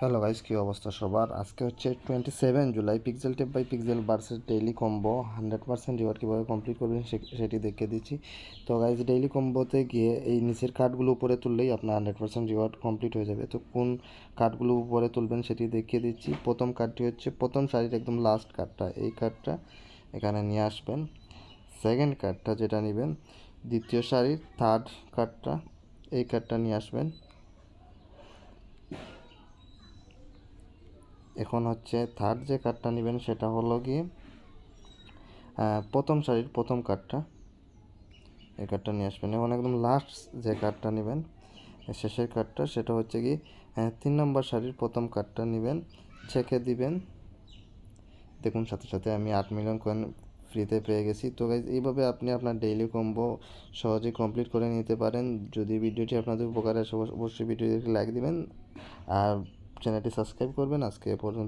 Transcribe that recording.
Hello guys, কী অবস্থা সবার? আজকে হচ্ছে 27 জুলাই। Pixel tap by pixel versus daily combo 100% reward কীভাবে কমপ্লিট করবেন সেটি দেখিয়ে দিচ্ছি। তো গাইস, ডেইলি কম্বোতে গিয়ে এই নিচের কার্ডগুলো উপরে তুললেই আপনার 100% রিওয়ার্ড কমপ্লিট হয়ে যাবে। তো কোন কার্ডগুলো উপরে তুলবেন সেটি দেখিয়ে দিচ্ছি। প্রথম কার্ডটি হচ্ছে প্রথম সারির একদম লাস্ট কার্ডটা, এই কার্ডটা এখানে নিয়ে আসবেন। সেকেন্ড কার্ডটা যেটা নেবেন, দ্বিতীয় সারির থার্ড কার্ডটা, এই কার্ডটা নিয়ে আসবেন। এখন হচ্ছে থার্ড যে কার্ডটা নেবেন সেটা হলো গিয়ে প্রথম সারির প্রথম কার্ডটা, এই কার্ডটা নিয়ে আসবেন। এখন একদম লাস্ট যে কার্ডটা নেবেন, শেষের কার্ডটা, সেটা হচ্ছে কি 3 নম্বর সারির প্রথম কার্ডটা নেবেন, ছেঁকে দিবেন। দেখুন সাথে সাথে আমি 8 মিলিয়ন কয়েন ফ্রিতে পেয়ে গেছি। তো গাইজ, এইভাবে আপনি আপনার ডেইলি কম্বো সহজেই কমপ্লিট করে নিতে পারেন। যদি ভিডিওটি আপনাদের উপকারে আসে অবশ্যই ভিডিওটি লাইক দিবেন আর চ্যানেলটি সাবস্ক্রাইব করবেন। আজকে এ পর্যন্ত।